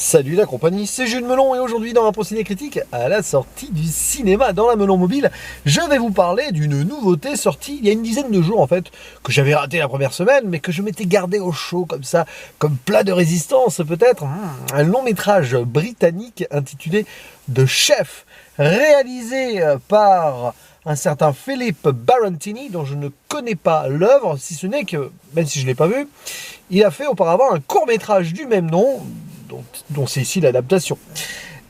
Salut la compagnie, c'est Jules Melon et aujourd'hui dans Impro Ciné Critique, à la sortie du cinéma dans la Melon Mobile, je vais vous parler d'une nouveauté sortie il y a une dizaine de jours en fait, que j'avais raté la première semaine, mais que je m'étais gardé au chaud comme ça, comme plat de résistance peut-être, un long métrage britannique intitulé The Chef, réalisé par un certain Philippe Barantini, dont je ne connais pas l'œuvre, si ce n'est que, même si je ne l'ai pas vu, il a fait auparavant un court-métrage du même nom, dont c'est ici l'adaptation.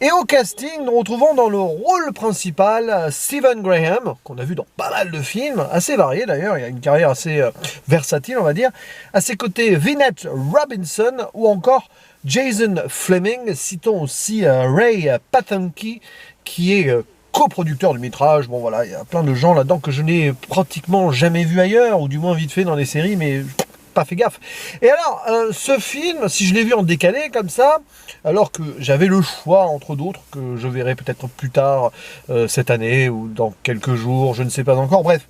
Et au casting, nous retrouvons dans le rôle principal Stephen Graham, qu'on a vu dans pas mal de films, assez variés d'ailleurs, il a une carrière assez versatile on va dire. À ses côtés, Vinette Robinson ou encore Jason Flemyng, citons aussi Ray Pathunky, qui est coproducteur du métrage. Bon voilà, il y a plein de gens là-dedans que je n'ai pratiquement jamais vu ailleurs, ou du moins vite fait dans les séries, mais pas fait gaffe. Et alors, ce film, si je l'ai vu en décalé comme ça, alors que j'avais le choix entre d'autres que je verrai peut-être plus tard cette année ou dans quelques jours, je ne sais pas encore. Bref,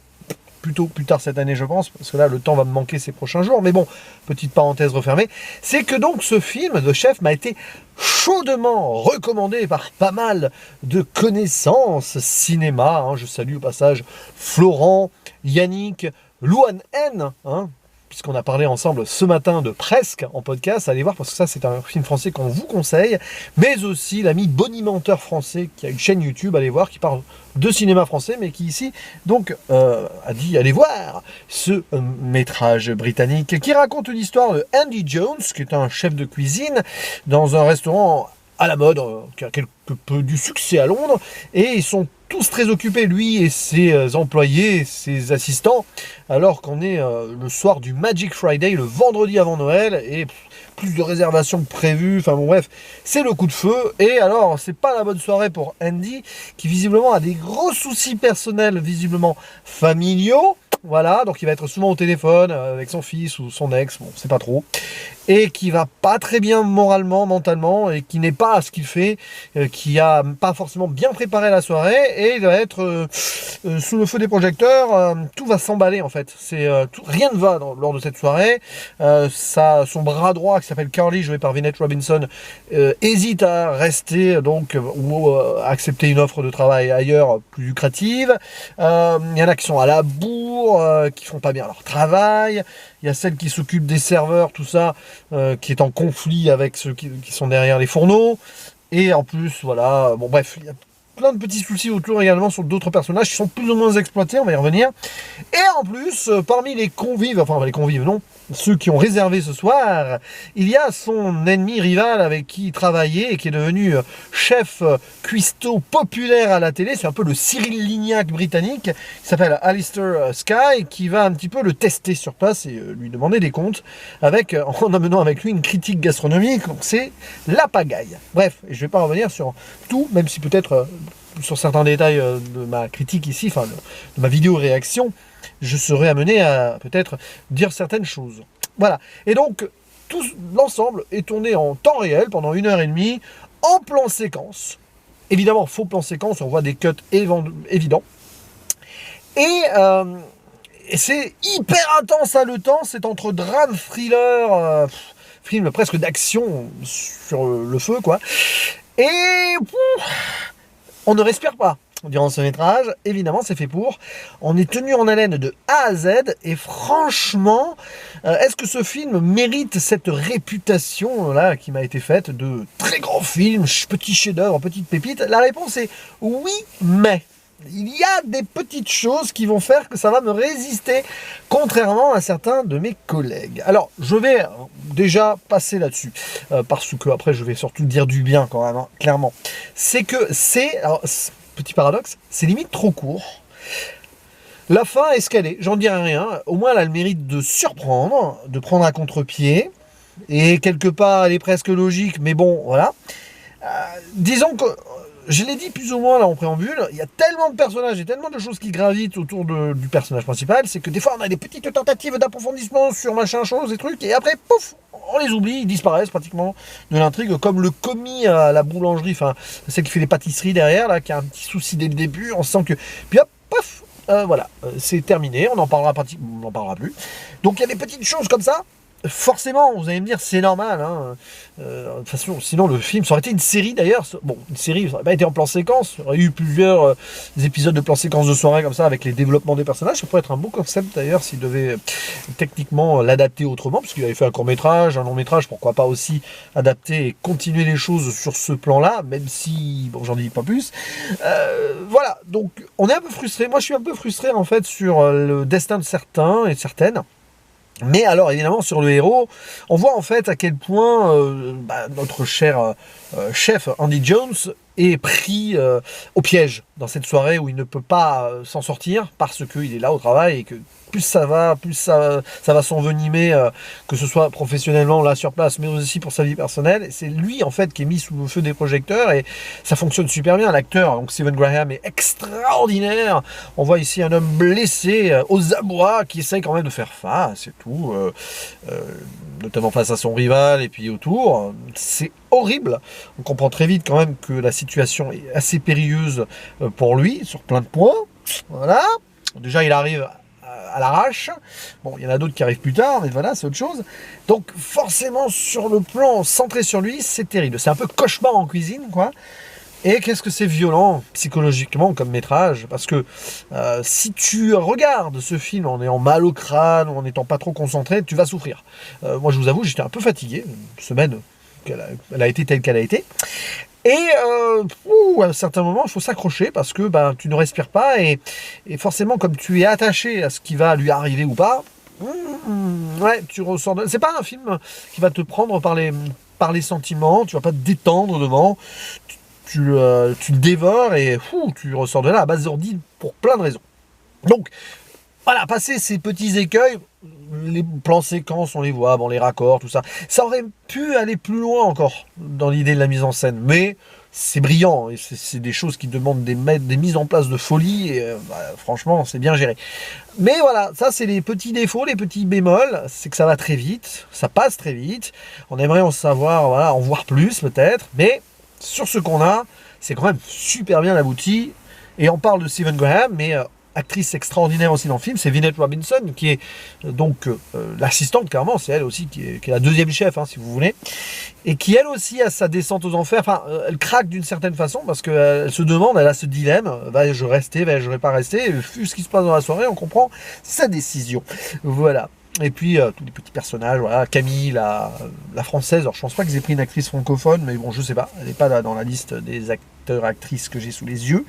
plutôt plus tard cette année je pense, parce que là le temps va me manquer ces prochains jours. Mais bon, petite parenthèse refermée, c'est que donc ce film The Chef m'a été chaudement recommandé par pas mal de connaissances cinéma. Je salue au passage Florent, Yannick, Louane N, puisqu'on a parlé ensemble ce matin de Presque en podcast, allez voir parce que ça c'est un film français qu'on vous conseille, mais aussi l'ami bonimenteur français qui a une chaîne YouTube, allez voir, qui parle de cinéma français, mais qui ici donc a dit allez voir ce métrage britannique qui raconte l'histoire de Andy Jones, qui est un chef de cuisine dans un restaurant à la mode, qui a quelque peu du succès à Londres, et ils sont tous très occupés, lui et ses employés, ses assistants, alors qu'on est le soir du Magic Friday, le vendredi avant Noël, et plus de réservations que prévues, enfin bon bref, c'est le coup de feu. Et alors, c'est pas la bonne soirée pour Andy, qui visiblement a des gros soucis personnels, visiblement familiaux. Voilà, donc il va être souvent au téléphone avec son fils ou son ex, bon, c'est pas trop, et qui va pas très bien moralement, mentalement, et qui n'est pas à ce qu'il fait, qui a pas forcément bien préparé la soirée, et il va être sous le feu des projecteurs. Tout va s'emballer en fait. Rien ne va lors de cette soirée. Son bras droit qui s'appelle Carly, joué par Vinette Robinson, hésite à rester donc ou accepter une offre de travail ailleurs plus lucrative. Il y en a qui sont à la bourre, qui font pas bien leur travail. Il y a celle qui s'occupe des serveurs, tout ça, qui est en conflit avec ceux qui sont derrière les fourneaux. Et en plus, voilà, bon bref, il y a plein de petits soucis autour également sur d'autres personnages qui sont plus ou moins exploités, on va y revenir. Et en plus, parmi les convives, enfin les convives non, ceux qui ont réservé ce soir, il y a son ennemi rival avec qui il travaillait et qui est devenu chef cuistot populaire à la télé. C'est un peu le Cyril Lignac britannique, qui s'appelle Alistair Skye, qui va un petit peu le tester sur place et lui demander des comptes en amenant avec lui une critique gastronomique. Donc c'est la pagaille. Bref, et je ne vais pas revenir sur tout, même si peut-être sur certains détails de ma critique ici, enfin de ma vidéo réaction, je serai amené à peut-être dire certaines choses. Voilà. Et donc, tout l'ensemble est tourné en temps réel pendant 1h30, en plan séquence. Évidemment, faux plan séquence, on voit des cuts évidents. Et c'est hyper intense à le temps, c'est entre drame, thriller, film presque d'action sur le feu, quoi. Et on ne respire pas durant ce métrage, évidemment c'est fait pour. On est tenu en haleine de A à Z, et franchement, est-ce que ce film mérite cette réputation là qui m'a été faite de très grand film, petit chef-d'œuvre, petite pépite? La réponse est oui, mais il y a des petites choses qui vont faire que ça va me résister, contrairement à certains de mes collègues. Alors, je vais déjà passer là-dessus, parce que après je vais surtout dire du bien quand même, clairement. C'est que petit paradoxe, c'est limite trop court. La fin est ce qu'elle est, j'en dirai rien. Au moins, elle a le mérite de surprendre, de prendre à contre-pied, et quelque part, elle est presque logique, mais bon, voilà. Disons que je l'ai dit plus ou moins là en préambule, il y a tellement de personnages et tellement de choses qui gravitent autour du personnage principal, c'est que des fois on a des petites tentatives d'approfondissement sur machin chose et trucs, et après pouf, on les oublie, ils disparaissent pratiquement de l'intrigue, comme le commis à la boulangerie, enfin celle qui fait les pâtisseries derrière là, qui a un petit souci dès le début, on sent que puis hop, pouf, voilà, c'est terminé, on n'en parlera plus. Donc il y a des petites choses comme ça forcément, vous allez me dire, c'est normal. Hein. De toute façon, sinon le film, ça aurait été une série d'ailleurs. Bon, une série, ça n'aurait pas été en plan séquence. Il y aurait eu plusieurs épisodes de plan séquence de soirée comme ça, avec les développements des personnages. Ça pourrait être un beau concept d'ailleurs, s'il devait techniquement l'adapter autrement, parce qu'il avait fait un court métrage, un long métrage, pourquoi pas aussi adapter et continuer les choses sur ce plan-là, même si, bon, j'en dis pas plus. Voilà, donc on est un peu frustré. Moi, je suis un peu frustré en fait sur le destin de certains et de certaines. Mais alors évidemment sur le héros, on voit en fait à quel point notre cher chef Andy Jones est pris au piège dans cette soirée où il ne peut pas s'en sortir parce qu'il est là au travail et que plus ça va s'envenimer, que ce soit professionnellement là sur place, mais aussi pour sa vie personnelle. C'est lui en fait qui est mis sous le feu des projecteurs et ça fonctionne super bien. L'acteur, donc Stephen Graham, est extraordinaire. On voit ici un homme blessé aux abois qui essaye quand même de faire face, c'est tout, notamment face à son rival et puis autour. C'est horrible. On comprend très vite quand même que la situation est assez périlleuse pour lui sur plein de points. Voilà. Déjà, il arrive à l'arrache. Bon, il y en a d'autres qui arrivent plus tard, mais voilà, c'est autre chose. Donc, forcément, sur le plan centré sur lui, c'est terrible. C'est un peu cauchemar en cuisine, quoi. Et qu'est-ce que c'est violent psychologiquement comme métrage, parce que si tu regardes ce film en ayant mal au crâne ou en n'étant pas trop concentré, tu vas souffrir. Moi je vous avoue, j'étais un peu fatigué, une semaine elle a été telle qu'elle a été. Et à un certain moment, il faut s'accrocher parce que tu ne respires pas et forcément, comme tu es attaché à ce qui va lui arriver ou pas, ouais, tu ressors. C'est pas un film qui va te prendre par les sentiments, tu vas pas te détendre devant. Tu le dévores et tu ressors de là à basourdi pour plein de raisons. Donc, voilà, passer ces petits écueils, les plans séquences, on les voit, bon, les raccords, tout ça, ça aurait pu aller plus loin encore dans l'idée de la mise en scène, mais c'est brillant, et c'est des choses qui demandent des mises en place de folie, et franchement, c'est bien géré. Mais voilà, ça c'est les petits défauts, les petits bémols, c'est que ça va très vite, ça passe très vite, on aimerait en savoir, voilà, en voir plus peut-être, mais sur ce qu'on a, c'est quand même super bien abouti. Et on parle de Stephen Graham, mais actrice extraordinaire aussi dans le film, c'est Vinette Robinson, qui est donc l'assistante, clairement, c'est elle aussi qui est la deuxième chef, hein, si vous voulez, et qui elle aussi a sa descente aux enfers. Enfin, elle craque d'une certaine façon, parce qu'elle se demande, elle a ce dilemme, vais-je rester, vais-je pas rester, et vu ce qui se passe dans la soirée, on comprend sa décision. Voilà. Et puis tous les petits personnages, voilà, Camille, la française, alors je pense pas qu'ils aient pris une actrice francophone, mais bon, je sais pas, elle n'est pas là dans la liste des acteurs, actrices que j'ai sous les yeux.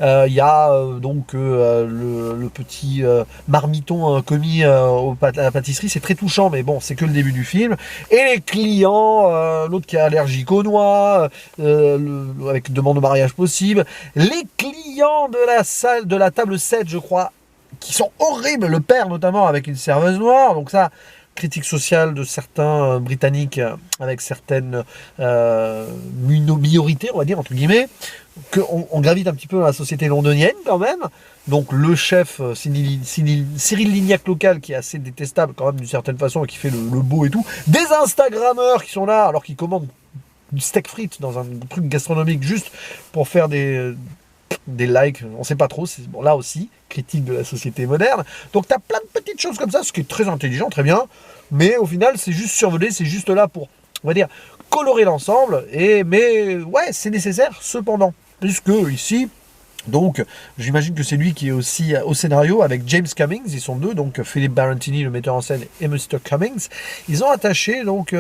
Il y a donc le petit marmiton commis à la pâtisserie, c'est très touchant, mais bon, c'est que le début du film. Et les clients, l'autre qui est allergique aux noix, avec demande de mariage possible, les clients de la salle, de la table 7, je crois, qui sont horribles, le père notamment avec une serveuse noire, donc ça, critique sociale de certains Britanniques avec certaines minorités, on va dire, entre guillemets, qu'on gravite un petit peu dans la société londonienne quand même, donc le chef Cyril Lignac local qui est assez détestable quand même d'une certaine façon et qui fait le beau et tout, des Instagrammeurs qui sont là alors qu'ils commandent du steak frites dans un truc gastronomique juste pour faire des likes, on sait pas trop, c'est bon, là aussi, critique de la société moderne. Donc tu as plein de petites choses comme ça, ce qui est très intelligent, très bien, mais au final c'est juste survolé, c'est juste là pour, on va dire, colorer l'ensemble, mais ouais, c'est nécessaire cependant, puisque ici, donc j'imagine que c'est lui qui est aussi au scénario avec James Cummings, ils sont deux, donc Philip Barantini, le metteur en scène, et Mr. Cummings. Ils ont attaché donc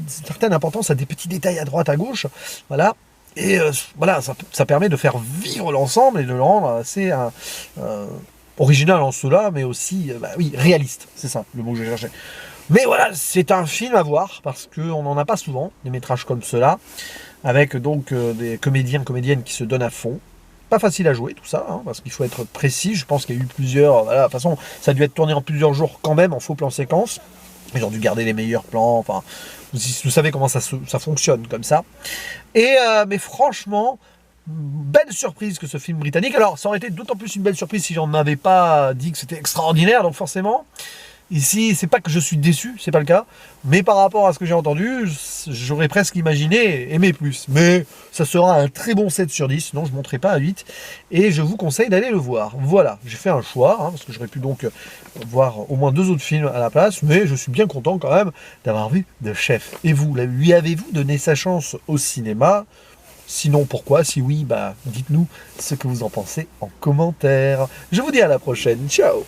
certaine importance à des petits détails à droite, à gauche, voilà. Et voilà, ça permet de faire vivre l'ensemble et de le rendre assez original en cela, mais aussi, oui, réaliste. C'est ça le mot que je cherchais. Mais voilà, c'est un film à voir, parce qu'on n'en a pas souvent, des métrages comme cela, avec donc des comédiennes qui se donnent à fond. Pas facile à jouer tout ça, hein, parce qu'il faut être précis. Je pense qu'il y a eu plusieurs... Voilà, de toute façon, ça a dû être tourné en plusieurs jours quand même, en faux plan séquence. Ils ont dû garder les meilleurs plans, enfin... Vous savez comment ça fonctionne comme ça. Et mais franchement, belle surprise que ce film britannique. Alors, ça aurait été d'autant plus une belle surprise si j'en avais pas dit que c'était extraordinaire. Donc forcément, Ici, c'est pas que je suis déçu, c'est pas le cas, mais par rapport à ce que j'ai entendu, j'aurais presque imaginé aimer plus. Mais ça sera un très bon 7 sur 10, sinon je ne monterai pas à 8, et je vous conseille d'aller le voir. Voilà, j'ai fait un choix, hein, parce que j'aurais pu donc voir au moins 2 autres films à la place, mais je suis bien content quand même d'avoir vu The Chef. Et vous, lui avez-vous donné sa chance au cinéma? Sinon, pourquoi? Si oui, bah dites-nous ce que vous en pensez en commentaire. Je vous dis à la prochaine, ciao!